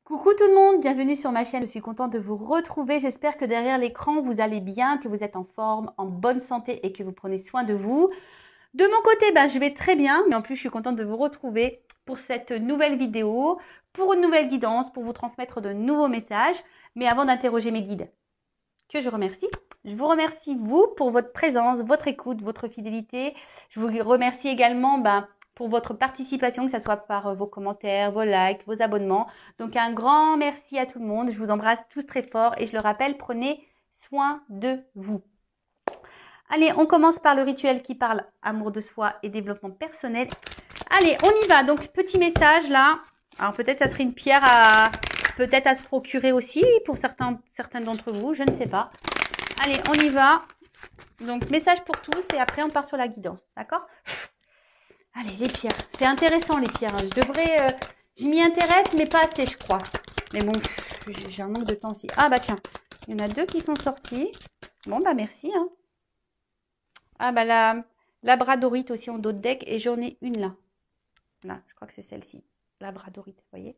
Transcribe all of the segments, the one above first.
Coucou tout le monde, bienvenue sur ma chaîne. Je suis contente de vous retrouver. J'espère que derrière l'écran, vous allez bien, que vous êtes en forme, en bonne santé et que vous prenez soin de vous. De mon côté, je vais très bien. Mais en plus, je suis contente de vous retrouver pour cette nouvelle vidéo, pour une nouvelle guidance, pour vous transmettre de nouveaux messages. Mais avant d'interroger mes guides, que je remercie. Je vous remercie, vous, pour votre présence, votre écoute, votre fidélité. Je vous remercie également pour votre participation, que ce soit par vos commentaires, vos likes, vos abonnements. Donc, un grand merci à tout le monde. Je vous embrasse tous très fort et je le rappelle, prenez soin de vous. Allez, on commence par le rituel qui parle amour de soi et développement personnel. Allez, on y va. Donc, petit message là. Alors, peut-être ça serait une pierre à se procurer aussi pour certains d'entre vous. Je ne sais pas. Allez, on y va. Donc, message pour tous et après, on part sur la guidance. D'accord? Allez, les pierres. C'est intéressant, les pierres. Je m'y intéresse, mais pas assez, je crois. Mais bon, j'ai un manque de temps aussi. Ah, tiens. Il y en a deux qui sont sortis. Bon, merci. Hein. Ah, la labradorite aussi en dos de deck. Et j'en ai une là. Là, je crois que c'est celle-ci. Labradorite, vous voyez.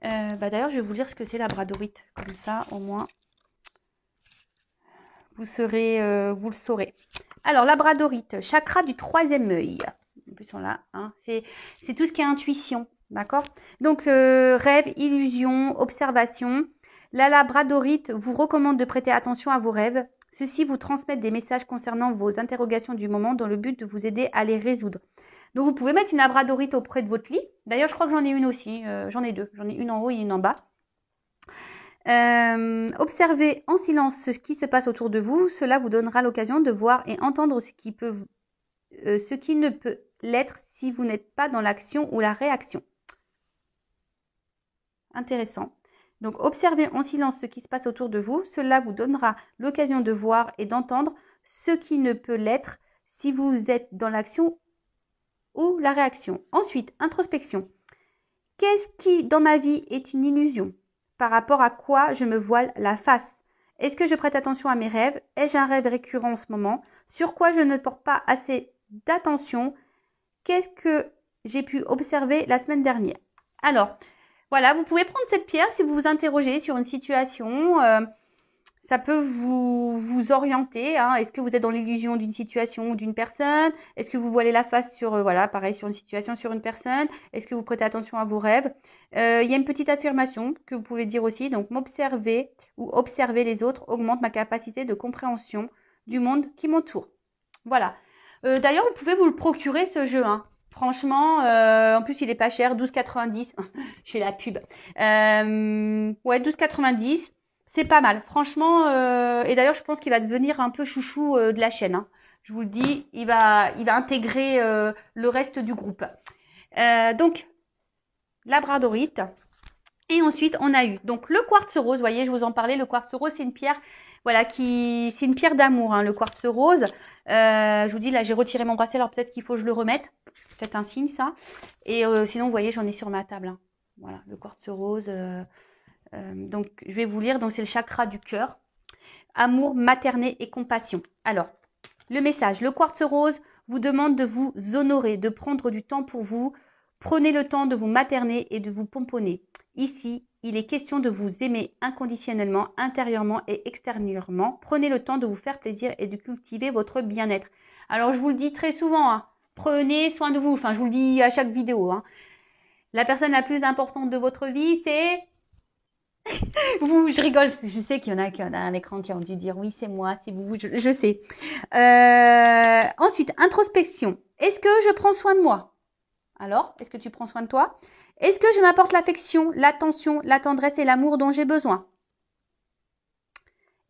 D'ailleurs, je vais vous lire ce que c'est labradorite. Comme ça, au moins, vous le saurez. Alors, labradorite, chakra du troisième œil. En plus, on l'a. Hein, c'est tout ce qui est intuition. D'accord? Donc, rêve, illusion, observation. La labradorite vous recommande de prêter attention à vos rêves. Ceux-ci vous transmettent des messages concernant vos interrogations du moment dans le but de vous aider à les résoudre. Donc, vous pouvez mettre une labradorite auprès de votre lit. D'ailleurs, je crois que j'en ai une aussi. J'en ai deux. J'en ai une en haut et une en bas. Observez en silence ce qui se passe autour de vous. Cela vous donnera l'occasion de voir et entendre ce qui ne peut l'être si vous n'êtes pas dans l'action ou la réaction. Intéressant. Donc, observez en silence ce qui se passe autour de vous. Cela vous donnera l'occasion de voir et d'entendre ce qui ne peut l'être si vous êtes dans l'action ou la réaction. Ensuite, introspection. Qu'est-ce qui, dans ma vie, est une illusion? Par rapport à quoi je me voile la face? Est-ce que je prête attention à mes rêves? Ai-je un rêve récurrent en ce moment? Sur quoi je ne porte pas assez d'attention? Qu'est-ce que j'ai pu observer la semaine dernière? Alors, voilà, vous pouvez prendre cette pierre si vous vous interrogez sur une situation. Ça peut vous orienter. Hein. Est-ce que vous êtes dans l'illusion d'une situation ou d'une personne? Est-ce que vous voilez la face sur, pareil, sur une situation, sur une personne? Est-ce que vous prêtez attention à vos rêves? Il y a une petite affirmation que vous pouvez dire aussi. Donc, m'observer ou observer les autres augmente ma capacité de compréhension du monde qui m'entoure. Voilà. D'ailleurs, vous pouvez vous le procurer, ce jeu. Hein. Franchement, en plus, il est pas cher, 12,90. Je fais la pub. Ouais, 12,90. C'est pas mal, franchement. Et d'ailleurs, je pense qu'il va devenir un peu chouchou de la chaîne. Hein. Je vous le dis, il va intégrer le reste du groupe. Donc, labradorite. Et ensuite, on a eu donc le quartz rose. Vous voyez, je vous en parlais. Le quartz rose, c'est une pierre, c'est une pierre d'amour. Hein, le quartz rose. Je vous dis, là, j'ai retiré mon bracelet. Alors peut-être qu'il faut que je le remette. Peut-être un signe, ça. Et sinon, vous voyez, j'en ai sur ma table. Hein. Voilà, le quartz rose. Donc, je vais vous lire. Donc, c'est le chakra du cœur. Amour, maternité et compassion. Alors, le message. Le quartz rose vous demande de vous honorer, de prendre du temps pour vous. Prenez le temps de vous materner et de vous pomponner. Ici, il est question de vous aimer inconditionnellement, intérieurement et extérieurement. Prenez le temps de vous faire plaisir et de cultiver votre bien-être. Alors, je vous le dis très souvent, hein, prenez soin de vous. Enfin, je vous le dis à chaque vidéo. Hein. La personne la plus importante de votre vie, c'est... Vous, je rigole, je sais qu'il y en a qui ont un écran qui ont dû dire oui, c'est moi, c'est vous, je sais. Ensuite, introspection. Est-ce que je prends soin de moi? Alors, est-ce que tu prends soin de toi? Est-ce que je m'apporte l'affection, l'attention, la tendresse et l'amour dont j'ai besoin?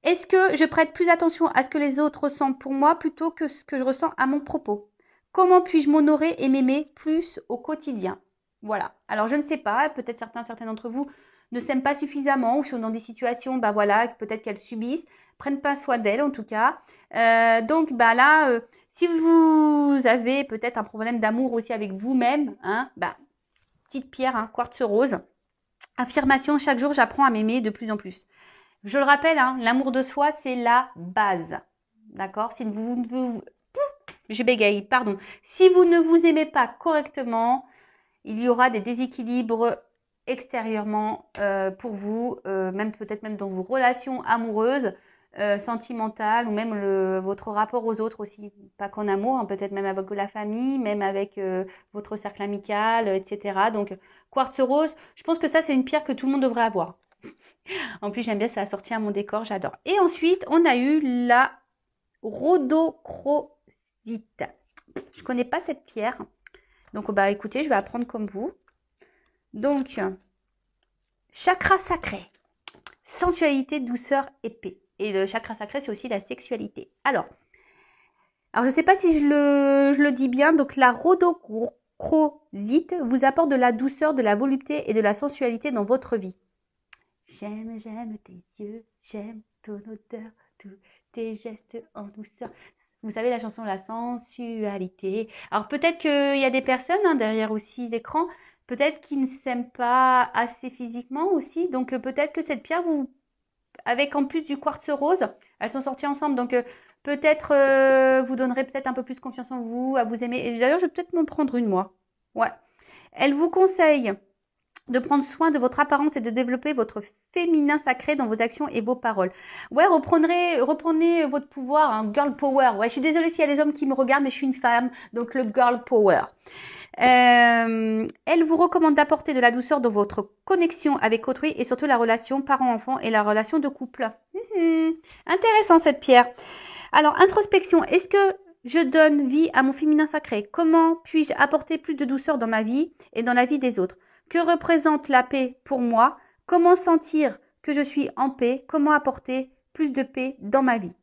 Est-ce que je prête plus attention à ce que les autres ressentent pour moi plutôt que ce que je ressens à mon propos? Comment puis-je m'honorer et m'aimer plus au quotidien? Voilà. Alors, je ne sais pas, peut-être certains d'entre vous ne s'aiment pas suffisamment ou sont dans des situations, peut-être qu'elles subissent, prennent pas soin d'elles en tout cas. Donc, si vous avez peut-être un problème d'amour aussi avec vous-même, hein, petite pierre, hein, quartz rose. Affirmation, chaque jour, j'apprends à m'aimer de plus en plus. Je le rappelle, hein, l'amour de soi, c'est la base. D'accord? Je bégaye, pardon. Si vous ne vous aimez pas correctement, il y aura des déséquilibres extérieurement pour vous, même peut-être même dans vos relations amoureuses, sentimentales ou même votre rapport aux autres aussi, pas qu'en amour, hein, peut-être même avec la famille, même avec votre cercle amical, etc. Donc quartz rose, je pense que ça c'est une pierre que tout le monde devrait avoir. En plus j'aime bien, ça a sorti à mon décor, j'adore. Et ensuite on a eu la rhodochrosite. Je connais pas cette pierre, donc bah écoutez, je vais apprendre comme vous. Donc chakra sacré, sensualité, douceur et paix. Et le chakra sacré, c'est aussi la sexualité. Alors je ne sais pas si je le dis bien. Donc, la rhodochrosite vous apporte de la douceur, de la volupté et de la sensualité dans votre vie. J'aime tes yeux, j'aime ton odeur, tous tes gestes en douceur. Vous savez la chanson La sensualité. Alors, peut-être qu'il y a des personnes derrière aussi l'écran, peut-être qui ne s'aiment pas assez physiquement aussi. Donc, peut-être que cette pierre vous avec en plus du quartz rose, elles sont sorties ensemble, donc peut-être vous donnerez peut-être un peu plus confiance en vous, à vous aimer. Et d'ailleurs, je vais peut-être m'en prendre une moi. Ouais. Elle vous conseille de prendre soin de votre apparence et de développer votre féminin sacré dans vos actions et vos paroles. Ouais, reprenez votre pouvoir, hein, girl power. Ouais, je suis désolée s'il y a des hommes qui me regardent, mais je suis une femme, donc le girl power. Elle vous recommande d'apporter de la douceur dans votre connexion avec autrui et surtout la relation parent-enfant et la relation de couple. Intéressant cette pierre. Alors, introspection. Est-ce que je donne vie à mon féminin sacré? Comment puis-je apporter plus de douceur dans ma vie et dans la vie des autres? Que représente la paix pour moi? Comment sentir que je suis en paix? Comment apporter plus de paix dans ma vie?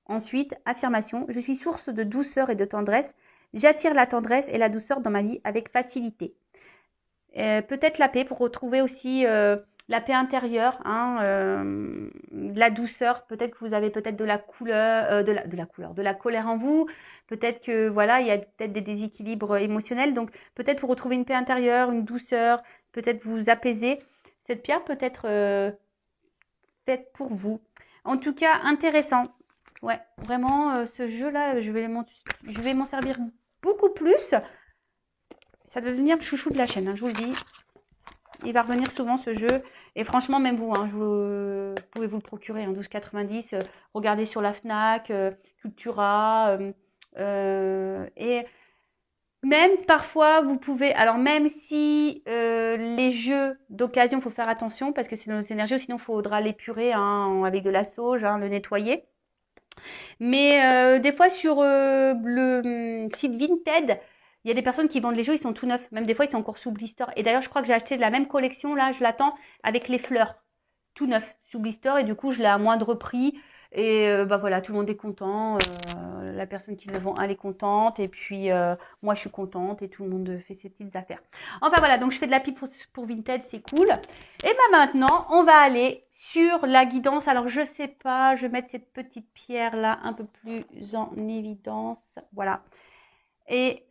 Ensuite, affirmation. Je suis source de douceur et de tendresse. J'attire la tendresse et la douceur dans ma vie avec facilité. Peut-être la paix pour retrouver aussi la paix intérieure, de la douceur. Peut-être que vous avez peut-être de la couleur, de la colère en vous. Peut-être que voilà, il y a peut-être des déséquilibres émotionnels. Donc peut-être pour retrouver une paix intérieure, une douceur, peut-être vous apaiser. Cette pierre peut être faite pour vous. En tout cas, intéressant. Ouais, vraiment, ce jeu-là, je vais m'en servir beaucoup plus. Ça va devenir le chouchou de la chaîne, je vous le dis. Il va revenir souvent ce jeu. Et franchement, même vous, vous pouvez vous le procurer, 12,90. Regardez sur la Fnac, Cultura. Et même parfois, vous pouvez... Alors même si les jeux d'occasion, il faut faire attention parce que c'est nos énergies, sinon il faudra l'épurer avec de la sauge, le nettoyer. Mais des fois sur le site Vinted, il y a des personnes qui vendent les jeux, ils sont tout neufs. Même des fois, ils sont encore sous blister. Et d'ailleurs, je crois que j'ai acheté de la même collection, là, je l'attends, avec les fleurs. Tout neuf, sous blister. Et du coup, je l'ai à moindre prix. Et voilà, tout le monde est content. La personne qui le vend, elle est contente. Et puis, moi, je suis contente. Et tout le monde fait ses petites affaires. Enfin, voilà, donc je fais de la pub pour Vinted, c'est cool. Et maintenant, on va aller sur la guidance. Alors, je sais pas, je vais mettre cette petite pierre-là un peu plus en évidence. Voilà. Et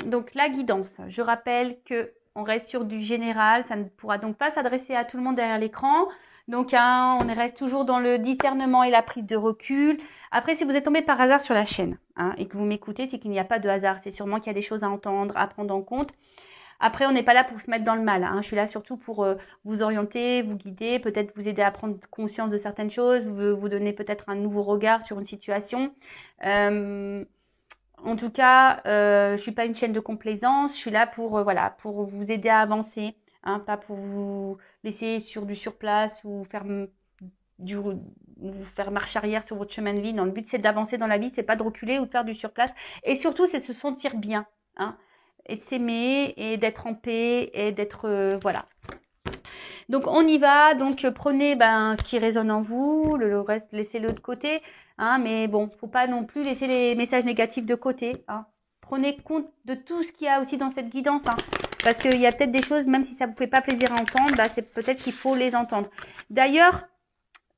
donc la guidance, je rappelle que on reste sur du général, ça ne pourra donc pas s'adresser à tout le monde derrière l'écran. Donc on reste toujours dans le discernement et la prise de recul. Après, si vous êtes tombé par hasard sur la chaîne et que vous m'écoutez, c'est qu'il n'y a pas de hasard. C'est sûrement qu'il y a des choses à entendre, à prendre en compte. Après, on n'est pas là pour se mettre dans le mal. Je suis là surtout pour vous orienter, vous guider, peut-être vous aider à prendre conscience de certaines choses, vous donner peut-être un nouveau regard sur une situation. En tout cas, je suis pas une chaîne de complaisance. Je suis là pour pour vous aider à avancer, pas pour vous laisser sur du surplace ou vous faire marche arrière sur votre chemin de vie. Non, le but c'est d'avancer dans la vie, c'est pas de reculer ou de faire du surplace. Et surtout, c'est de se sentir bien, et de s'aimer et d'être en paix et d'être voilà. Donc on y va, donc prenez ce qui résonne en vous, le reste laissez-le de côté, mais bon, faut pas non plus laisser les messages négatifs de côté. Prenez compte de tout ce qu'il y a aussi dans cette guidance, parce qu'il y a peut-être des choses, même si ça vous fait pas plaisir à entendre, c'est peut-être qu'il faut les entendre. D'ailleurs,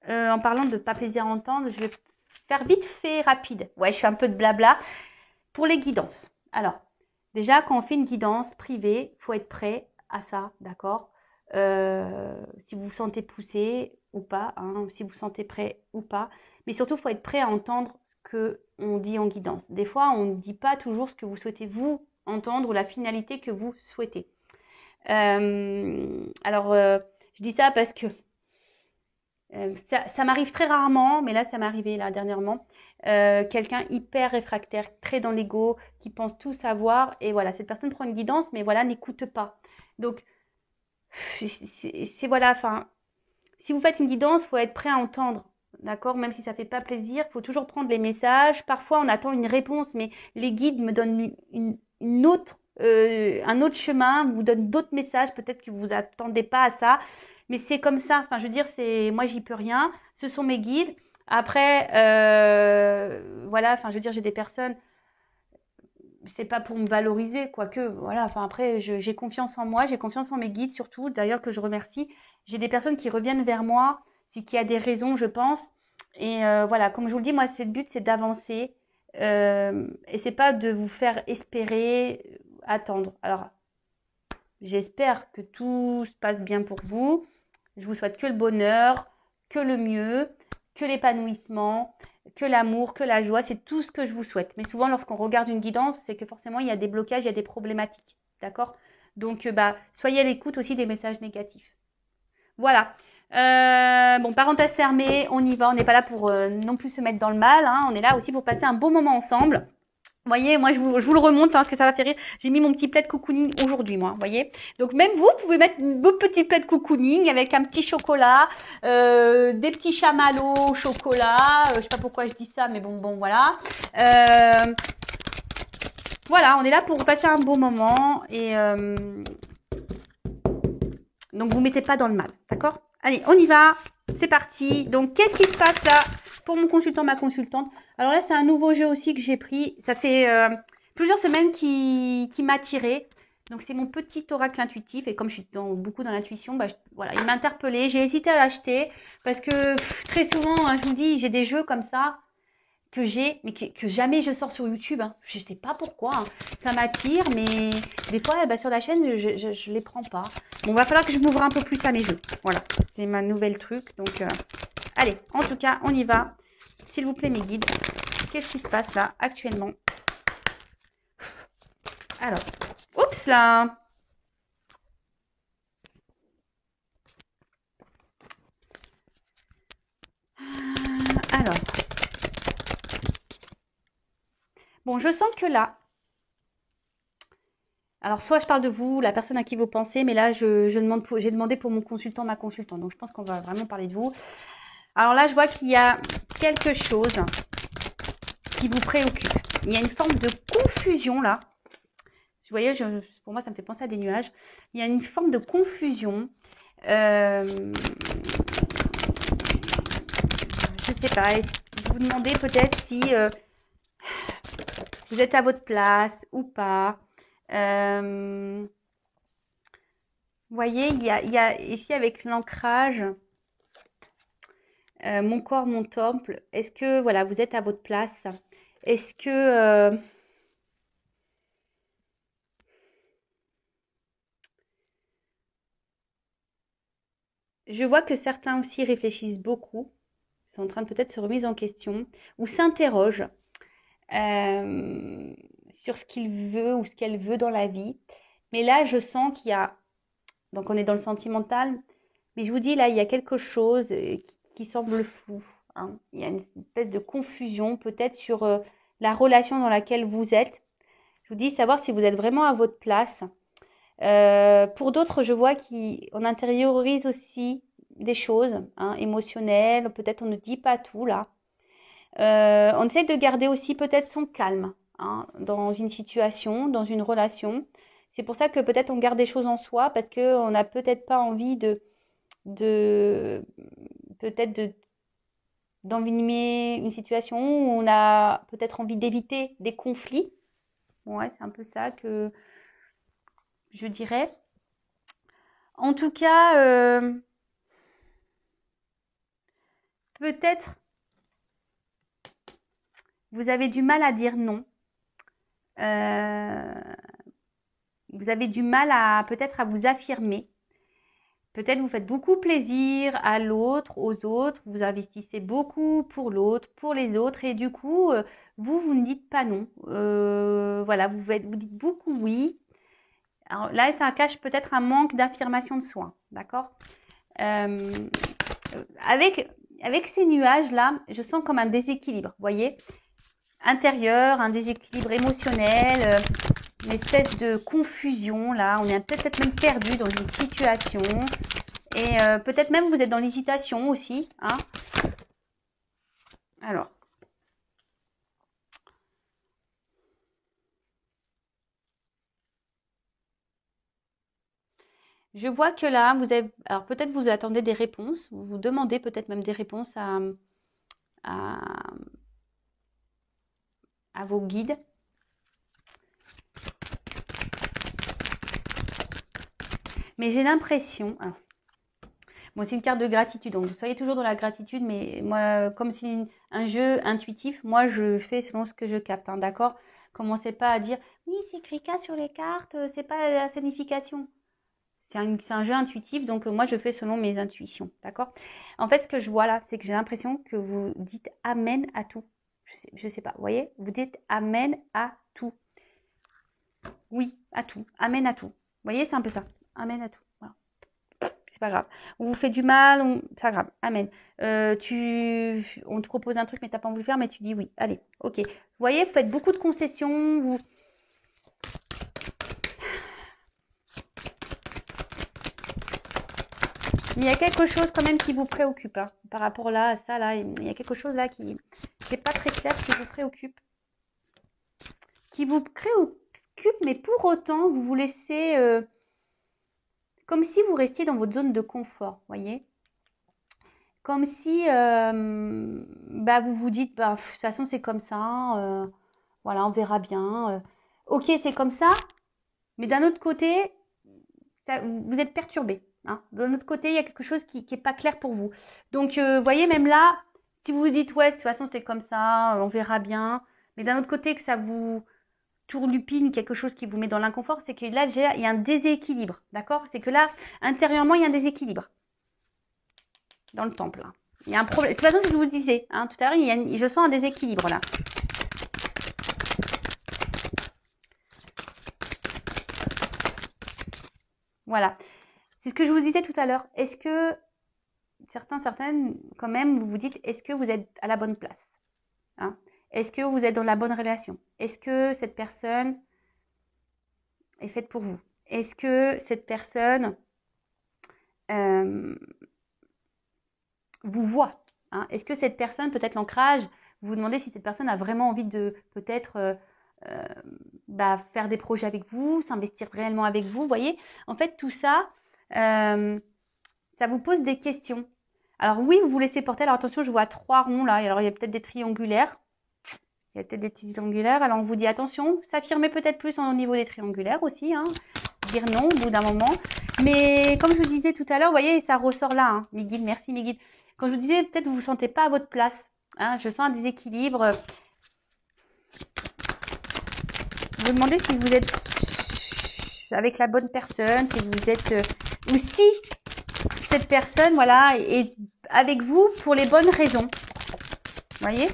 en parlant de pas plaisir à entendre, je vais faire vite fait rapide. Ouais, je fais un peu de blabla pour les guidances. Alors, déjà, quand on fait une guidance privée, faut être prêt à ça, d'accord? Si vous vous sentez poussé ou pas, si vous vous sentez prêt ou pas. Mais surtout, il faut être prêt à entendre ce qu'on dit en guidance. Des fois, on ne dit pas toujours ce que vous souhaitez vous entendre ou la finalité que vous souhaitez. Je dis ça parce que ça m'arrive très rarement, mais là, ça m'est arrivé là, dernièrement. Quelqu'un hyper réfractaire, très dans l'ego, qui pense tout savoir. Et voilà, cette personne prend une guidance, mais voilà, n'écoute pas. Donc, c'est voilà, enfin, si vous faites une guidance, il faut être prêt à entendre. D'accord? Même si ça ne fait pas plaisir, il faut toujours prendre les messages. Parfois, on attend une réponse, mais les guides me donnent une autre, un autre chemin, vous donnent d'autres messages. Peut-être que vous vous attendez pas à ça, mais c'est comme ça. Enfin, je veux dire, c'est moi, j'y peux rien. Ce sont mes guides. Après, voilà. Enfin, je veux dire, j'ai des personnes. C'est pas pour me valoriser, quoique, voilà. Enfin, après, j'ai confiance en moi, j'ai confiance en mes guides, surtout. D'ailleurs, que je remercie. J'ai des personnes qui reviennent vers moi, c'est qu'il y a des raisons, je pense. Et voilà, comme je vous le dis, moi, c'est le but, c'est d'avancer. Et c'est pas de vous faire espérer, attendre. Alors, j'espère que tout se passe bien pour vous. Je vous souhaite que le bonheur, que le mieux, que l'épanouissement, que l'amour, que la joie. C'est tout ce que je vous souhaite. Mais souvent, lorsqu'on regarde une guidance, c'est que forcément, il y a des blocages, il y a des problématiques. D'accord? Donc, soyez à l'écoute aussi des messages négatifs. Voilà. Bon, parenthèse fermée, on y va. On n'est pas là pour non plus se mettre dans le mal. Hein. On est là aussi pour passer un beau moment ensemble. Vous voyez, moi, je vous le remonte, hein, parce que ça va faire rire. J'ai mis mon petit plaid cocooning aujourd'hui, moi, vous voyez. Donc, même vous pouvez mettre vos petits plaids cocooning avec un petit chocolat, des petits chamallows au chocolat. Je sais pas pourquoi je dis ça, mais bon, voilà. Voilà, on est là pour passer un bon moment. Et donc, vous mettez pas dans le mal, d'accord? Allez, on y va. C'est parti. Donc, qu'est-ce qui se passe là pour mon consultant, ma consultante? Alors là, c'est un nouveau jeu aussi que j'ai pris. Ça fait plusieurs semaines qui m'a attiré. Donc, c'est mon petit oracle intuitif. Et comme je suis beaucoup dans l'intuition, voilà, il m'a interpellée. J'ai hésité à l'acheter parce que très souvent, hein, je vous dis, j'ai des jeux comme ça mais que jamais je sors sur YouTube. Hein. Je ne sais pas pourquoi. Hein. Ça m'attire, mais des fois, sur la chaîne, je ne les prends pas. Bon, va falloir que je m'ouvre un peu plus à mes jeux. Voilà, c'est ma nouvelle truc. Donc, allez, en tout cas, on y va. S'il vous plaît, mes guides, qu'est-ce qui se passe là, actuellement? Alors, oups là. Alors, bon, je sens que là, alors soit je parle de vous, la personne à qui vous pensez, mais là, j'ai demandé pour mon consultant, ma consultante. Donc, je pense qu'on va vraiment parler de vous. Alors là, je vois qu'il y a quelque chose qui vous préoccupe. Il y a une forme de confusion là. Vous voyez, pour moi, ça me fait penser à des nuages. Il y a une forme de confusion. Je sais pas. Vous vous demandez peut-être si vous êtes à votre place ou pas. Vous voyez, il y a ici avec l'ancrage, mon corps, mon temple. Est-ce que voilà, vous êtes à votre place? Est-ce que je vois que certains aussi réfléchissent beaucoup, sont en train de peut-être se remettre en question ou s'interrogent sur ce qu'il veut ou ce qu'elle veut dans la vie. Mais là, je sens qu'il y a, donc on est dans le sentimental, mais je vous dis là, il y a quelque chose qui semble flou. Hein. Il y a une espèce de confusion peut-être sur la relation dans laquelle vous êtes. Je vous dis savoir si vous êtes vraiment à votre place. Pour d'autres, je vois qu'on intériorise aussi des choses hein, émotionnelles. Peut-être on ne dit pas tout là. On essaie de garder aussi peut-être son calme hein, dans une situation, dans une relation. C'est pour ça que peut-être on garde des choses en soi parce qu'on n'a peut-être pas envie de peut-être d'envenimer une situation où on a peut-être envie d'éviter des conflits. Ouais, c'est un peu ça que je dirais. En tout cas, peut-être vous avez du mal à dire non. Vous avez du mal à peut-être à vous affirmer. Peut-être vous faites beaucoup plaisir à l'autre, aux autres. Vous investissez beaucoup pour l'autre, pour les autres. Et du coup, vous ne dites pas non. Voilà, vous dites beaucoup oui. Alors là, ça cache peut-être un manque d'affirmation de soi, d'accord? Avec ces nuages-là, je sens comme un déséquilibre, vous voyez? Intérieur, un déséquilibre émotionnel, une espèce de confusion, là. On est peut-être même perdu dans une situation. Et peut-être même vous êtes dans l'hésitation aussi, hein? Alors. Je vois que là, vous avez, alors peut-être vous attendez des réponses, vous vous demandez peut-être même des réponses à, à vos guides. Mais j'ai l'impression, bon, c'est une carte de gratitude, donc soyez toujours dans la gratitude, mais moi, comme c'est un jeu intuitif, moi je fais selon ce que je capte, hein, d'accord? Commencez pas à dire, oui, c'est écrit K sur les cartes, c'est pas la signification. C'est un jeu intuitif, donc moi je fais selon mes intuitions, d'accord? En fait, ce que je vois là, c'est que j'ai l'impression que vous dites Amen à tout. Je sais pas, vous voyez? Vous dites Amen à tout. Oui, à tout. Amen à tout. Vous voyez, c'est un peu ça. Amen à tout. Voilà. C'est pas grave. On vous fait du mal, c'est pas grave. Amen. On te propose un truc, mais t'as pas envie de le faire, mais tu dis oui. Allez, ok. Vous voyez, vous faites beaucoup de concessions. Mais il y a quelque chose quand même qui vous préoccupe, hein, par rapport là à ça. Là, il y a quelque chose là qui n'est pas très clair, qui vous préoccupe. Qui vous préoccupe, mais pour autant, vous vous laissez... comme si vous restiez dans votre zone de confort, voyez? Comme si vous vous dites, de toute façon, c'est comme ça. Voilà, on verra bien. Ok, c'est comme ça. Mais d'un autre côté, vous êtes perturbé. Hein. D'un autre côté, il y a quelque chose qui n'est pas clair pour vous. Donc, vous voyez, même là, si vous vous dites, ouais, de toute façon, c'est comme ça, on verra bien. Mais d'un autre côté, que ça vous tourlupine, quelque chose qui vous met dans l'inconfort, c'est que là, déjà, il y a un déséquilibre. D'accord? C'est que là, intérieurement, il y a un déséquilibre. Dans le temple. Hein. Il y a un problème. De toute façon, c'est ce que je vous disais. Hein, tout à l'heure, je sens un déséquilibre là. Voilà. C'est ce que je vous disais tout à l'heure. Est-ce que certaines, quand même, vous vous dites, est-ce que vous êtes à la bonne place, hein? Est-ce que vous êtes dans la bonne relation? Est-ce que cette personne est faite pour vous? Est-ce que cette personne vous voit, hein? Est-ce que cette personne, peut-être l'ancrage, vous vous demandez si cette personne a vraiment envie de peut-être faire des projets avec vous, s'investir réellement avec vous, vous voyez? En fait, tout ça, ça vous pose des questions. Alors oui, vous vous laissez porter. Alors attention, je vois 3 ronds là. Alors il y a peut-être des triangulaires. Il y a peut-être des triangulaires. Alors on vous dit attention, s'affirmer peut-être plus au niveau des triangulaires aussi. Hein. Dire non au bout d'un moment. Mais comme je vous disais tout à l'heure, vous voyez, ça ressort là. Hein. Mes guides, merci mes guides. Quand je vous disais, peut-être vous ne vous sentez pas à votre place. Hein. Je sens un déséquilibre. Vous vous demandez si vous êtes avec la bonne personne, si vous êtes... ou si cette personne, voilà, est avec vous pour les bonnes raisons. Vous voyez?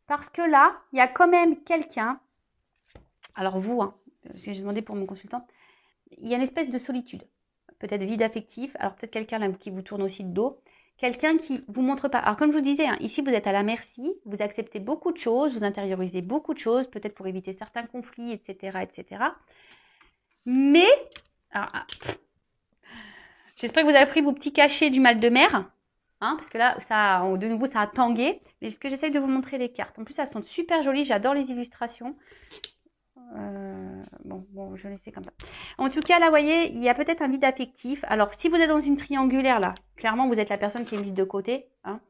Parce que là, il y a quand même quelqu'un, alors vous, hein, parce que j'ai demandé pour mon consultant, il y a une espèce de solitude, peut-être vide affectif, alors peut-être quelqu'un là qui vous tourne aussi de dos, quelqu'un qui vous montre pas. Alors comme je vous disais, hein, ici vous êtes à la merci, vous acceptez beaucoup de choses, vous intériorisez beaucoup de choses, peut-être pour éviter certains conflits, etc., etc. Mais, j'espère que vous avez pris vos petits cachets du mal de mer. Hein, parce que là, ça, de nouveau, ça a tangué. Mais ce que j'essaye de vous montrer les cartes. En plus, elles sont super jolies. J'adore les illustrations. Bon, je vais laisser comme ça. En tout cas, là, vous voyez, il y a peut-être un vide affectif. Alors, si vous êtes dans une triangulaire, là, clairement, vous êtes la personne qui est mise de côté. Hein.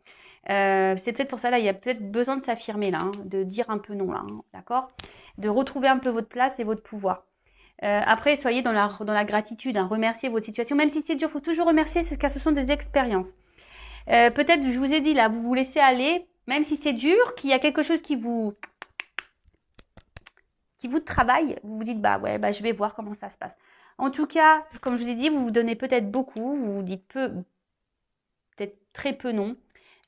C'est peut-être pour ça, là, il y a peut-être besoin de s'affirmer, là, hein, de dire un peu non, là, hein, d'accord? De retrouver un peu votre place et votre pouvoir. Après, soyez dans la gratitude, hein, remerciez votre situation. Même si c'est dur, il faut toujours remercier, car ce sont des expériences. Peut-être, je vous ai dit là, vous vous laissez aller, même si c'est dur, qu'il y a quelque chose qui vous travaille, vous vous dites, je vais voir comment ça se passe. En tout cas, comme je vous ai dit, vous vous donnez peut-être beaucoup, vous vous dites peut-être très peu non.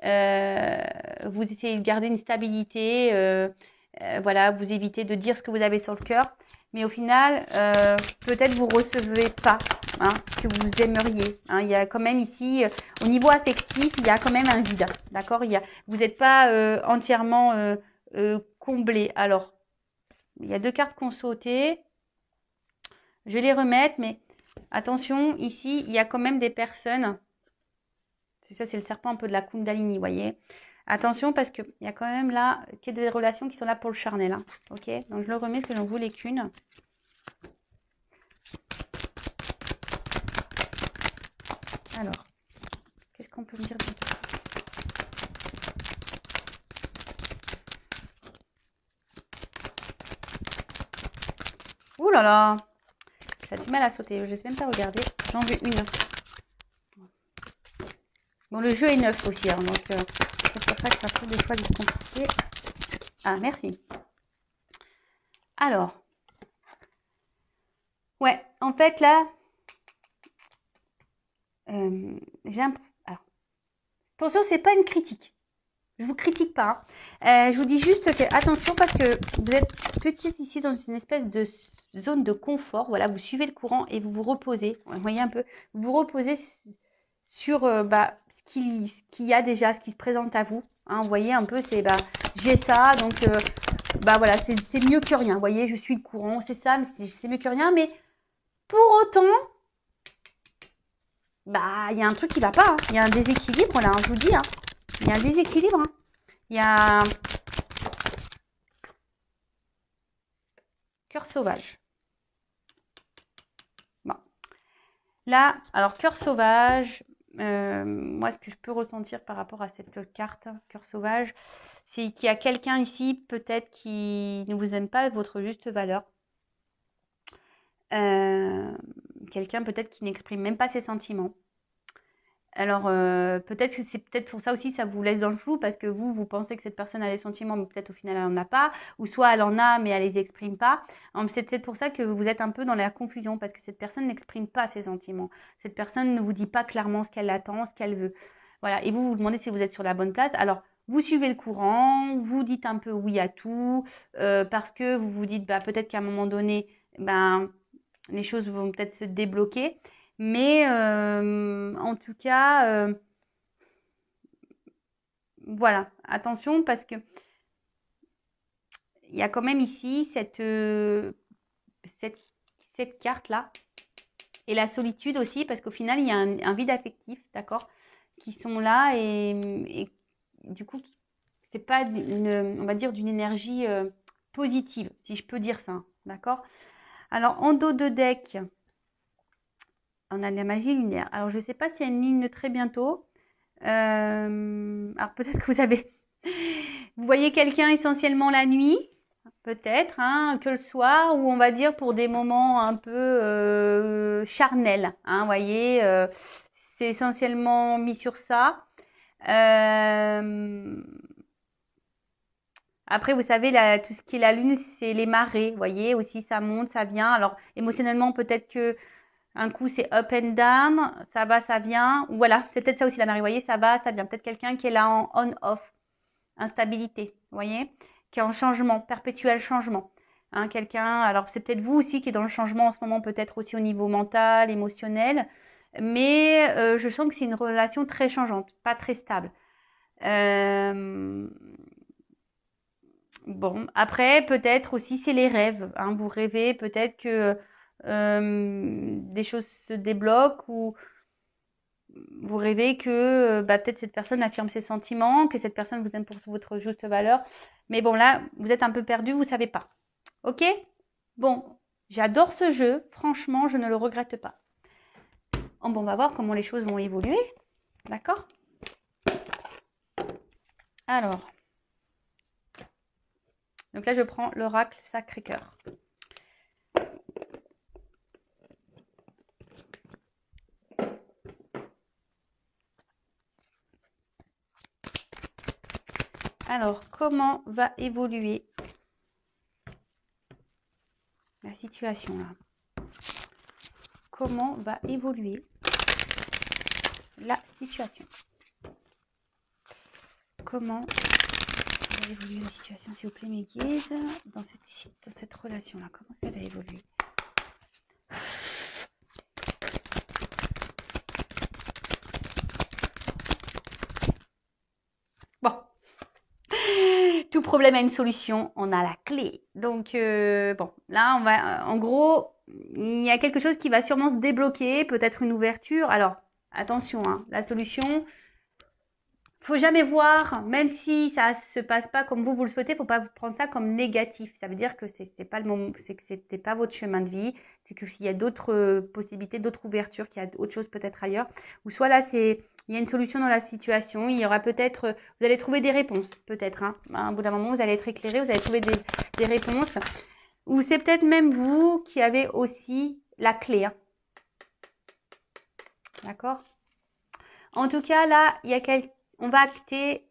Vous essayez de garder une stabilité, voilà, vous évitez de dire ce que vous avez sur le cœur. mais au final, peut-être vous recevez pas hein, ce que vous aimeriez. Hein. Il y a quand même ici, au niveau affectif, il y a quand même un vide. D'accord, vous n'êtes pas entièrement comblé. Alors, il y a 2 cartes qui ont sauté. Je vais les remettre, mais attention, ici, il y a quand même des personnes. Ça, c'est le serpent un peu de la Kundalini, vous voyez. Attention, parce qu'il y a quand même là des relations qui sont là pour le charnel. Hein. Ok, donc je le remets, que j'en voulais qu'une. Alors, qu'est-ce qu'on peut me dire de plus? Ouh là là, ça a du mal à sauter. Je ne sais même pas regarder. J'en veux une. Bon, le jeu est neuf aussi, hein, donc c'est pour ça que ça peut des fois être compliqué. Ah, merci. Alors, ouais, en fait là, j'ai un... Alors, attention, c'est pas une critique. Je vous critique pas. Hein. Je vous dis juste que attention parce que vous êtes peut-être ici dans une espèce de zone de confort. Voilà, vous suivez le courant et vous vous reposez. Vous voyez un peu, vous vous reposez sur ce qu'il y a déjà, ce qui se présente à vous. Hein, vous voyez un peu, c'est j'ai ça, donc voilà, c'est mieux que rien. Vous voyez, je suis le courant, c'est ça, mais c'est mieux que rien. Mais pour autant, il y a un truc qui va pas. Hein. Il y a un déséquilibre là, hein, je vous dis. Hein. Il y a un déséquilibre. Hein. Il y a cœur sauvage. Bon. Là, alors cœur sauvage, moi ce que je peux ressentir par rapport à cette carte, cœur sauvage, c'est qu'il y a quelqu'un ici peut-être qui ne vous aime pas votre juste valeur. Quelqu'un peut-être qui n'exprime même pas ses sentiments. Alors, peut-être que c'est peut-être pour ça aussi, ça vous laisse dans le flou, parce que vous pensez que cette personne a les sentiments, mais peut-être au final, elle n'en a pas. Ou soit elle en a, mais elle les exprime pas. C'est peut-être pour ça que vous êtes un peu dans la confusion, parce que cette personne n'exprime pas ses sentiments. Cette personne ne vous dit pas clairement ce qu'elle attend, ce qu'elle veut. Voilà. Et vous vous demandez si vous êtes sur la bonne place. Alors, vous suivez le courant, vous dites un peu oui à tout, parce que vous vous dites, peut-être qu'à un moment donné, les choses vont peut-être se débloquer. Mais en tout cas, voilà, attention parce que il y a quand même ici cette carte-là et la solitude aussi parce qu'au final, il y a un vide affectif, d'accord, qui sont là et du coup, c'est pas on va dire d'une énergie positive, si je peux dire ça, d'accord. Alors, en dos de deck, on a de la magie lunaire. Alors, je ne sais pas s'il y a une ligne très bientôt. Alors, peut-être que vous voyez quelqu'un essentiellement la nuit, peut-être, hein, que le soir, ou on va dire pour des moments un peu charnels. Hein, vous voyez, c'est essentiellement mis sur ça. Après, vous savez, tout ce qui est la lune, c'est les marées. Vous voyez, aussi, ça monte, ça vient. Alors, émotionnellement, peut-être que un coup, c'est up and down, ça va, ça vient. Ou voilà, c'est peut-être ça aussi la marée. Vous voyez, ça va, ça vient. Peut-être quelqu'un qui est là en on-off, instabilité, vous voyez, qui est en changement, perpétuel changement. Hein, quelqu'un, alors c'est peut-être vous aussi qui est dans le changement en ce moment, peut-être aussi au niveau mental, émotionnel. Mais je sens que c'est une relation très changeante, pas très stable. Bon, après, peut-être aussi, c'est les rêves. Hein. Vous rêvez peut-être que des choses se débloquent ou vous rêvez que peut-être cette personne affirme ses sentiments, que cette personne vous aime pour votre juste valeur. Mais bon, là, vous êtes un peu perdu, vous ne savez pas. Ok? Bon, j'adore ce jeu. Franchement, je ne le regrette pas. Bon, on va voir comment les choses vont évoluer. D'accord? Alors. Donc là, je prends l'oracle Sacré-Cœur. Alors, comment va évoluer la situation là? Comment va évoluer la situation? Comment va évoluer la situation, s'il vous plaît, mes guides, dans cette relation-là? Comment ça va évoluer? Bon. Tout problème a une solution, on a la clé. Donc, bon, là, on va, en gros, il y a quelque chose qui va sûrement se débloquer, peut-être une ouverture. Alors, attention, hein, la solution, faut jamais voir, même si ça se passe pas comme vous le souhaitez, faut pas prendre ça comme négatif. Ça veut dire que c'est pas le moment, c'est que c'était pas votre chemin de vie, c'est que s'il y a d'autres possibilités, d'autres ouvertures, qu'il y a autre chose peut-être ailleurs, ou soit là il y a une solution dans la situation, il y aura peut-être, vous allez trouver des réponses, peut-être, hein. À un bout d'un moment, vous allez être éclairé, vous allez trouver des réponses, ou c'est peut-être même vous qui avez aussi la clé, hein. D'accord? En tout cas, là, il y a on va acter,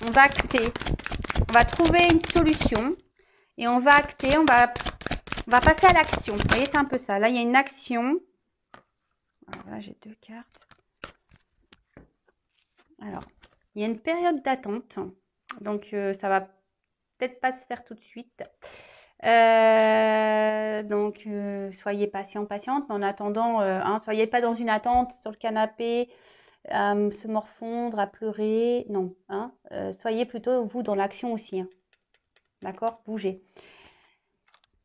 on va trouver une solution et on va acter, on va passer à l'action. Vous voyez, c'est un peu ça. Là, il y a une action. Alors là, j'ai 2 cartes. Alors, il y a une période d'attente. Donc, ça va peut-être pas se faire tout de suite. Donc, soyez patient, patiente. Mais en attendant, hein, soyez pas dans une attente sur le canapé, à se morfondre, à pleurer. Non, hein. Soyez plutôt, vous, dans l'action aussi, hein. D'accord? Bougez.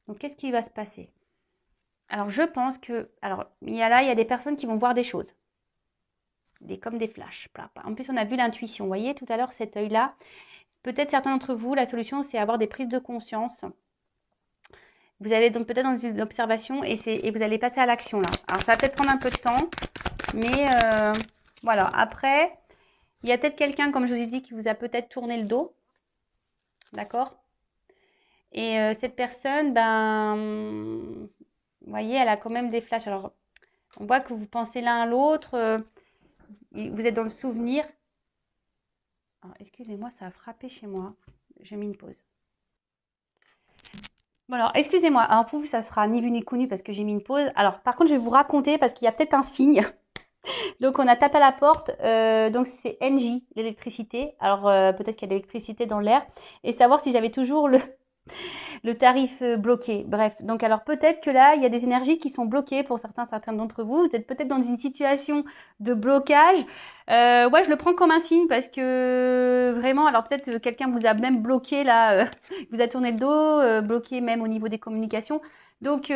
Donc, qu'est-ce qui va se passer? Alors, je pense que... Alors, il y a des personnes qui vont voir des choses. Comme des flashs. En plus, on a vu l'intuition. Vous voyez, tout à l'heure, cet œil-là. Peut-être certains d'entre vous, la solution, c'est avoir des prises de conscience. Vous allez donc peut-être dans une observation et vous allez passer à l'action, là. Alors, ça va peut-être prendre un peu de temps. Mais, voilà. Après, il y a peut-être quelqu'un, comme je vous ai dit, qui vous a peut-être tourné le dos. D'accord? Et cette personne, ben, vous voyez, elle a quand même des flashs. Alors, on voit que vous pensez l'un à l'autre, vous êtes dans le souvenir. Excusez-moi, ça a frappé chez moi. J'ai mis une pause. Bon alors, excusez-moi. Alors pour vous, ça sera ni vu ni connu parce que j'ai mis une pause. Alors, par contre, je vais vous raconter parce qu'il y a peut-être un signe. Donc, on a tapé à la porte. Donc, c'est NJ, l'électricité. Alors, peut-être qu'il y a de l'électricité dans l'air. Et savoir si j'avais toujours le tarif bloqué. Bref, donc alors peut-être que là, il y a des énergies qui sont bloquées pour certains d'entre vous. Vous êtes peut-être dans une situation de blocage. Ouais, je le prends comme un signe parce que vraiment, alors peut-être quelqu'un vous a même bloqué là, vous a tourné le dos, bloqué même au niveau des communications. Donc,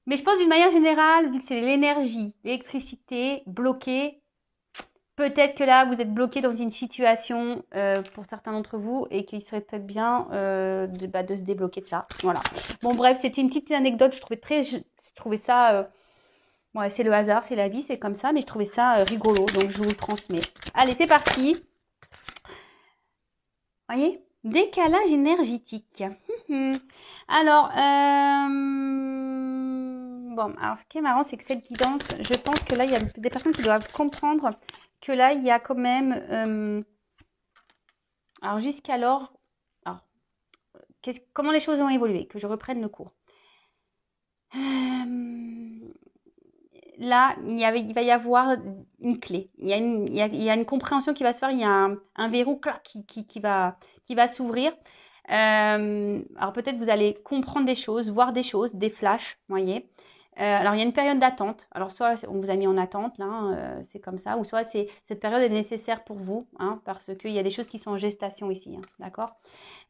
mais je pense d'une manière générale, vu que c'est l'énergie, l'électricité bloquée, peut-être que là, vous êtes bloqué dans une situation pour certains d'entre vous et qu'il serait peut-être bien de se débloquer de ça. Voilà. Bon, bref, c'était une petite anecdote. Je trouvais ça... ouais, c'est le hasard, c'est la vie, c'est comme ça. Mais je trouvais ça rigolo. Donc, je vous le transmets. Allez, c'est parti. Voyez? Décalage énergétique. Alors, bon, alors ce qui est marrant, c'est que cette guidance, je pense que là, il y a des personnes qui doivent comprendre que là, il y a quand même... alors, jusqu'alors... Alors, comment les choses ont évolué? Que je reprenne le cours. Là, il va y avoir une clé. Il y a une compréhension qui va se faire. Il y a un verrou qui va s'ouvrir. Alors, peut-être vous allez comprendre des choses, voir des choses, des flashs, vous voyez. Alors, il y a une période d'attente. Alors, soit on vous a mis en attente, là, c'est comme ça, ou soit cette période est nécessaire pour vous, hein, parce qu'il y a des choses qui sont en gestation ici, hein, d'accord?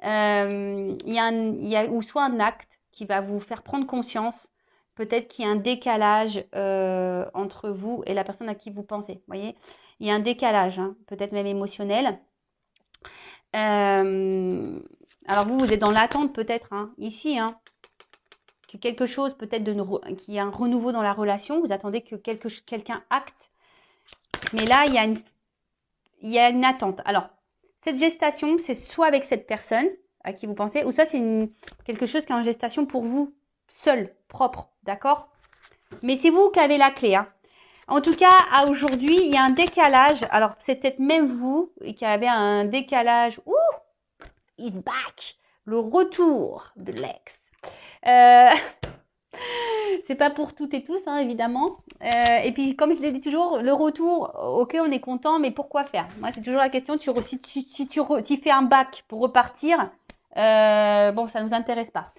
Il y a ou soit un acte qui va vous faire prendre conscience, peut-être qu'il y a un décalage entre vous et la personne à qui vous pensez, vous voyez? Il y a un décalage, hein, peut-être même émotionnel. Alors, vous êtes dans l'attente peut-être, hein, ici, hein, que quelque chose, peut-être qu'il y a un renouveau dans la relation, vous attendez que quelqu'un acte. Mais là, il y a une attente. Alors, cette gestation, c'est soit avec cette personne à qui vous pensez, ou soit c'est quelque chose qui est en gestation pour vous, seul, propre, d'accord? Mais c'est vous qui avez la clé, hein. En tout cas, à aujourd'hui, il y a un décalage. Alors, c'est peut-être même vous qui avez un décalage. Ouh, he's back. Le retour de l'ex. C'est c'est pas pour toutes et tous, hein, évidemment. Et puis, comme je l'ai dit toujours, le retour, ok, on est content, mais pourquoi faire? Moi, c'est toujours la question. Si tu fais un bac pour repartir, bon, ça nous intéresse pas.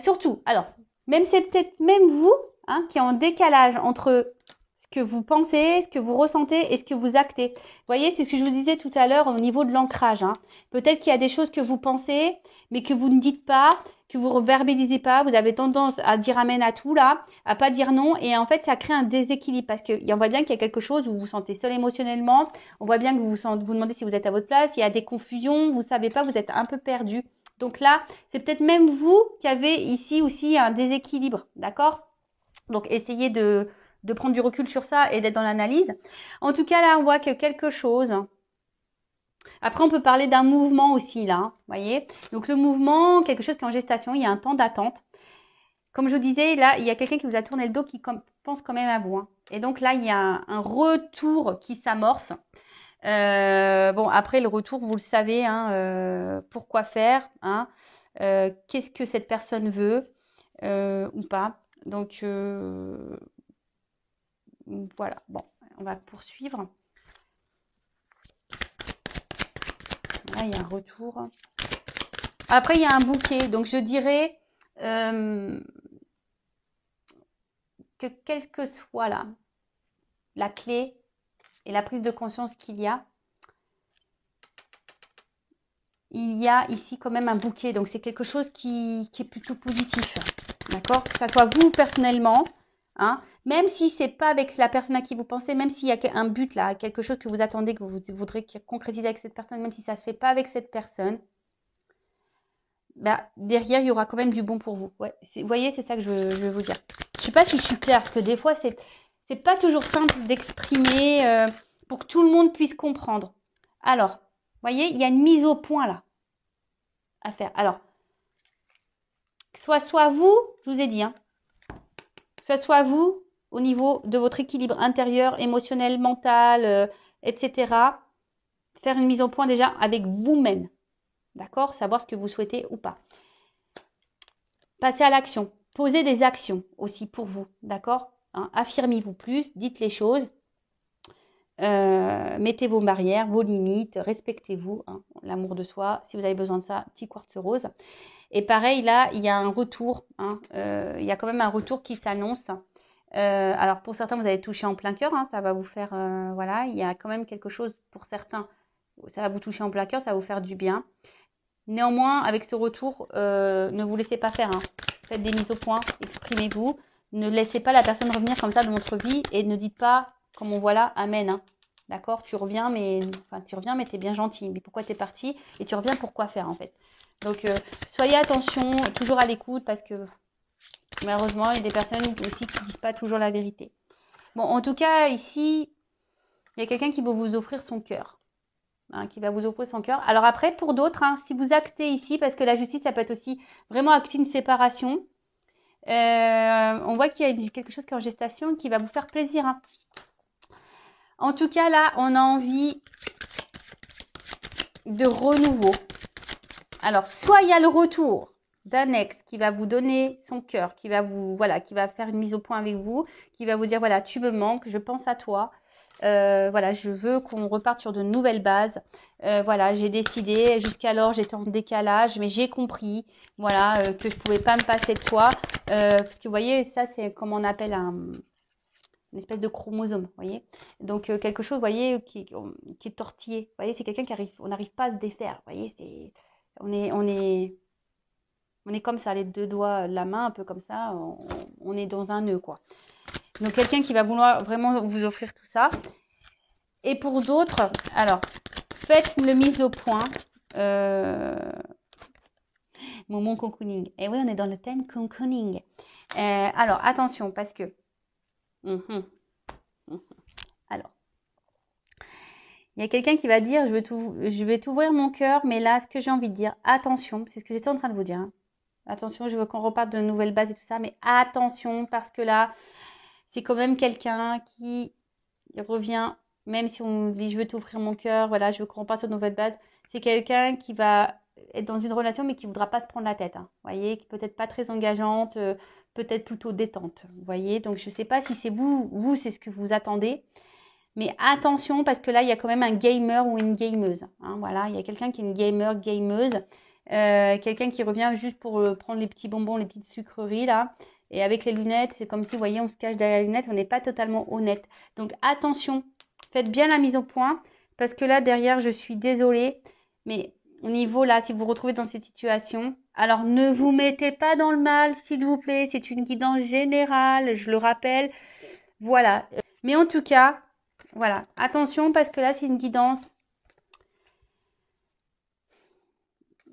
Surtout, alors, même c'est peut-être même vous, hein, qui est en décalage entre ce que vous pensez, ce que vous ressentez et ce que vous actez. Vous voyez, c'est ce que je vous disais tout à l'heure au niveau de l'ancrage. Hein. Peut-être qu'il y a des choses que vous pensez, mais que vous ne dites pas, que vous ne verbalisez pas. Vous avez tendance à dire amen à tout là, à pas dire non. Et en fait, ça crée un déséquilibre parce qu'on voit bien qu'il y a quelque chose où vous vous sentez seul émotionnellement. On voit bien que vous demandez si vous êtes à votre place. Il y a des confusions, vous ne savez pas, vous êtes un peu perdu. Donc là, c'est peut-être même vous qui avez ici aussi un déséquilibre, d'accord? Donc essayez de prendre du recul sur ça et d'être dans l'analyse. En tout cas, là, on voit que quelque chose. Après, on peut parler d'un mouvement aussi, là, vous voyez? Donc le mouvement, quelque chose qui est en gestation, il y a un temps d'attente. Comme je vous disais, là, il y a quelqu'un qui vous a tourné le dos qui pense quand même à vous. Hein. Et donc là, il y a un retour qui s'amorce. Bon, après le retour, vous le savez, hein, pourquoi faire, hein, qu'est-ce que cette personne veut ou pas. Donc voilà, bon, on va poursuivre. Là, il y a un retour. Après, il y a un bouquet. Donc je dirais que quelle que soit là, la clé et la prise de conscience qu'il y a ici quand même un bouquet. Donc c'est quelque chose qui est plutôt positif. D'accord? Que ça soit vous personnellement, hein, même si c'est pas avec la personne à qui vous pensez, même s'il y a un but là, quelque chose que vous attendez, que vous voudrez concrétiser avec cette personne, même si ça se fait pas avec cette personne, bah, derrière il y aura quand même du bon pour vous. Ouais, vous voyez, c'est ça que je veux vous dire. Je sais pas si je suis claire, parce que des fois c'est pas toujours simple d'exprimer pour que tout le monde puisse comprendre. Alors, vous voyez, il y a une mise au point là à faire. Alors, soit vous, je vous ai dit, hein, soit vous au niveau de votre équilibre intérieur, émotionnel, mental, etc. Faire une mise au point déjà avec vous-même. D'accord? Savoir ce que vous souhaitez ou pas. Passez à l'action. Posez des actions aussi pour vous. D'accord? Hein, affirmez-vous plus, dites les choses. Mettez vos barrières, vos limites, respectez-vous, hein, l'amour de soi. Si vous avez besoin de ça, petit quartz rose. Et pareil, là, il y a un retour. Hein, il y a quand même un retour qui s'annonce. Alors, pour certains, vous allez toucher en plein cœur. Hein, ça va vous faire... voilà, il y a quand même quelque chose pour certains. Ça va vous toucher en plein cœur, ça va vous faire du bien. Néanmoins, avec ce retour, ne vous laissez pas faire. Hein. Faites des mises au point, exprimez-vous. Ne laissez pas la personne revenir comme ça dans votre vie et ne dites pas, comme on voit là, amen. Hein. D'accord? Tu reviens, mais t'es bien gentil. Mais pourquoi t'es parti? Et tu reviens, pourquoi faire en fait? Donc, soyez attention, toujours à l'écoute parce que malheureusement, il y a des personnes aussi qui ne disent pas toujours la vérité. Bon, en tout cas, ici, il y a quelqu'un qui va vous offrir son cœur. Hein, qui va vous offrir son cœur. Alors après, pour d'autres, hein, si vous actez ici, parce que la justice, ça peut être aussi vraiment acter une séparation, on voit qu'il y a quelque chose qui est en gestation qui va vous faire plaisir. Hein. En tout cas, là, on a envie de renouveau. Alors, soit il y a le retour d'un ex qui va vous donner son cœur, qui va faire une mise au point avec vous, qui va vous dire, voilà, tu me manques, je pense à toi. Voilà, je veux qu'on reparte sur de nouvelles bases. Voilà, j'ai décidé, jusqu'alors j'étais en décalage, mais j'ai compris, voilà, que je pouvais pas me passer de toi. Parce que vous voyez, ça c'est comme on appelle une espèce de chromosome, vous voyez. Donc quelque chose, vous voyez, qui est tortillé. Vous voyez, c'est quelqu'un on n'arrive pas à se défaire. Vous voyez, on est comme ça, les deux doigts de la main, un peu comme ça. On est dans un nœud, quoi. Donc quelqu'un qui va vouloir vraiment vous offrir tout ça. Et pour d'autres, alors, faites une mise au point. Moment cocooning. Et oui, on est dans le thème cocooning. Alors, attention, parce que... Alors, il y a quelqu'un qui va dire, je vais t'ouvrir mon cœur, mais là, ce que j'ai envie de dire, attention, c'est ce que j'étais en train de vous dire. Hein. Attention, je veux qu'on reparte de nouvelles bases et tout ça, mais attention, parce que là, c'est quand même quelqu'un qui revient, même si on dit je veux t'offrir mon cœur, voilà, je veux qu'on reparte sur de nouvelles bases, c'est quelqu'un qui va être dans une relation, mais qui ne voudra pas se prendre la tête. Hein. Vous voyez, peut-être pas très engageante, peut-être plutôt détente, vous voyez. Donc, je ne sais pas si c'est vous, c'est ce que vous attendez. Mais attention, parce que là, il y a quand même un gamer ou une gameuse. Hein, voilà, il y a quelqu'un qui est une gameuse. Quelqu'un qui revient juste pour prendre les petits bonbons, les petites sucreries, là. Et avec les lunettes, c'est comme si, vous voyez, on se cache derrière les lunettes, on n'est pas totalement honnête. Donc, attention, faites bien la mise au point. Parce que là, derrière, je suis désolée. Mais au niveau, là, si vous vous retrouvez dans cette situation, alors ne vous mettez pas dans le mal, s'il vous plaît. C'est une guidance générale, je le rappelle. Voilà. Mais en tout cas, voilà. Attention, parce que là, c'est une guidance.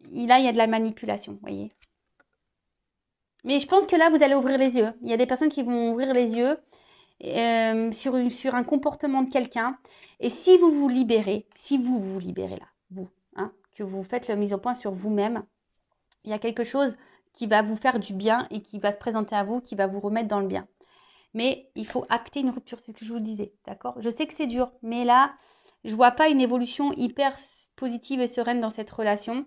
Là, il y a de la manipulation, vous voyez. Mais je pense que là, vous allez ouvrir les yeux. Il y a des personnes qui vont ouvrir les yeux sur un comportement de quelqu'un. Et si vous vous libérez, là, vous, hein, que vous faites la mise au point sur vous-même, il y a quelque chose qui va vous faire du bien et qui va se présenter à vous, qui va vous remettre dans le bien. Mais il faut acter une rupture, c'est ce que je vous disais, d'accord? Je sais que c'est dur, mais là, je vois pas une évolution hyper positive et sereine dans cette relation.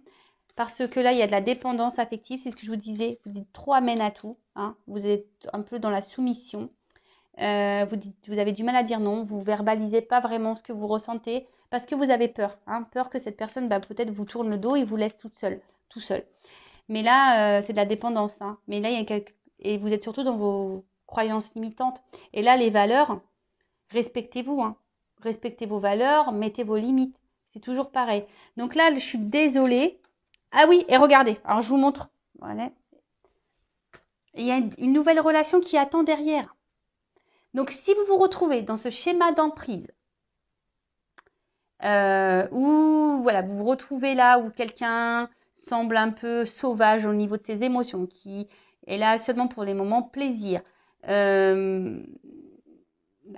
Parce que là, il y a de la dépendance affective, c'est ce que je vous disais. Vous dites trop amène à tout. Hein, vous êtes un peu dans la soumission. Vous avez du mal à dire non. Vous ne verbalisez pas vraiment ce que vous ressentez parce que vous avez peur. Hein, peur que cette personne peut-être vous tourne le dos et vous laisse tout seul. Mais là, c'est de la dépendance. Hein. Mais là, et vous êtes surtout dans vos croyances limitantes. Et là, les valeurs, respectez-vous. Hein. Respectez vos valeurs, mettez vos limites. C'est toujours pareil. Donc là, je suis désolée. Ah oui, et regardez, alors je vous montre. Voilà. Il y a une nouvelle relation qui attend derrière. Donc, si vous vous retrouvez dans ce schéma d'emprise, où voilà, vous vous retrouvez là où quelqu'un semble un peu sauvage au niveau de ses émotions, qui est là seulement pour les moments plaisir,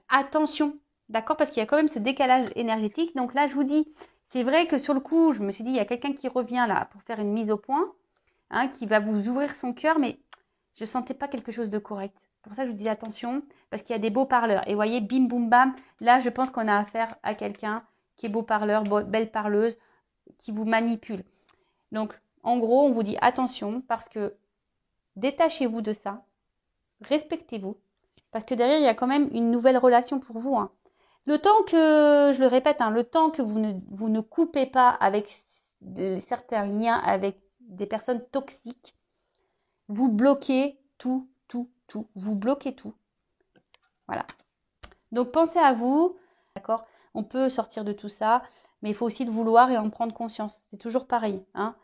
attention, d'accord, parce qu'il y a quand même ce décalage énergétique. Donc là, je vous dis, c'est vrai que sur le coup, je me suis dit, il y a quelqu'un qui revient là pour faire une mise au point, hein, qui va vous ouvrir son cœur, mais je ne sentais pas quelque chose de correct. Pour ça, je vous dis attention, parce qu'il y a des beaux parleurs. Et vous voyez, bim, boum, bam, là, je pense qu'on a affaire à quelqu'un qui est beau parleur, belle parleuse, qui vous manipule. Donc, en gros, on vous dit attention, parce que détachez-vous de ça, respectez-vous, parce que derrière, il y a quand même une nouvelle relation pour vous. Hein. Le temps que, je le répète, hein, le temps que vous ne coupez pas avec certains liens avec des personnes toxiques, vous bloquez tout. Vous bloquez tout. Voilà. Donc, pensez à vous. D'accord? On peut sortir de tout ça, mais il faut aussi le vouloir et en prendre conscience. C'est toujours pareil. Hein?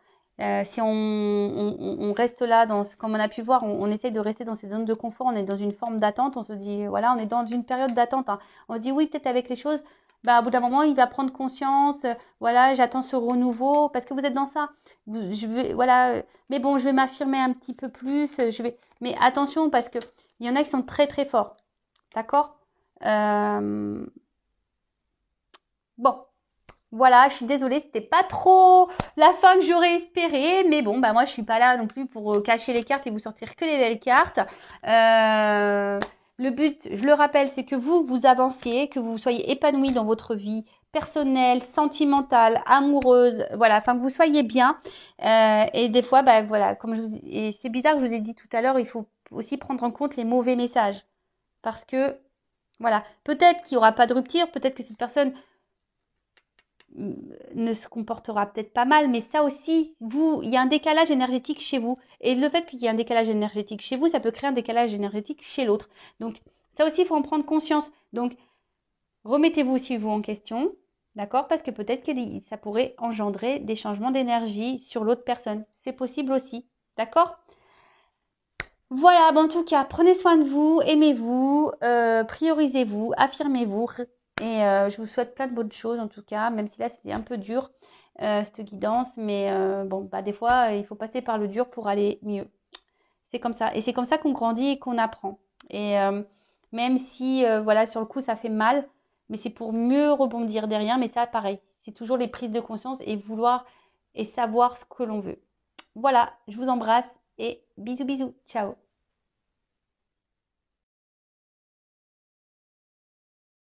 Si on reste là, comme on a pu voir, on essaie de rester dans cette zone de confort, on est dans une forme d'attente, on se dit, voilà, on est dans une période d'attente. Hein. On se dit, oui, peut-être avec les choses, au bout d'un moment, il va prendre conscience, voilà, j'attends ce renouveau, parce que vous êtes dans ça. Voilà, mais bon, je vais m'affirmer un petit peu plus, mais attention, parce que il y en a qui sont très, très forts. D'accord? Bon. Voilà, je suis désolée, c'était pas trop la fin que j'aurais espéré, mais bon, moi je suis pas là non plus pour cacher les cartes et vous sortir que les belles cartes. Le but, je le rappelle, c'est que vous avanciez, que vous soyez épanoui dans votre vie personnelle, sentimentale, amoureuse, voilà, enfin que vous soyez bien. Et des fois, voilà, et c'est bizarre que je vous ai dit tout à l'heure, il faut aussi prendre en compte les mauvais messages, parce que voilà, peut-être qu'il n'y aura pas de rupture, peut-être que cette personne ne se comportera peut-être pas mal, mais ça aussi, il y a un décalage énergétique chez vous. Et le fait qu'il y ait un décalage énergétique chez vous, ça peut créer un décalage énergétique chez l'autre. Donc, ça aussi, il faut en prendre conscience. Donc, remettez-vous aussi vous en question, d'accord? Parce que peut-être que ça pourrait engendrer des changements d'énergie sur l'autre personne. C'est possible aussi, d'accord? Voilà, en tout cas, prenez soin de vous, aimez-vous, priorisez-vous, affirmez-vous. Et je vous souhaite plein de bonnes choses en tout cas, même si là c'était un peu dur, cette guidance. Mais des fois, il faut passer par le dur pour aller mieux. C'est comme ça. Et c'est comme ça qu'on grandit et qu'on apprend. Et même si, sur le coup, ça fait mal, mais c'est pour mieux rebondir derrière. Mais ça, pareil, c'est toujours les prises de conscience et vouloir et savoir ce que l'on veut. Voilà, je vous embrasse et bisous, bisous. Ciao.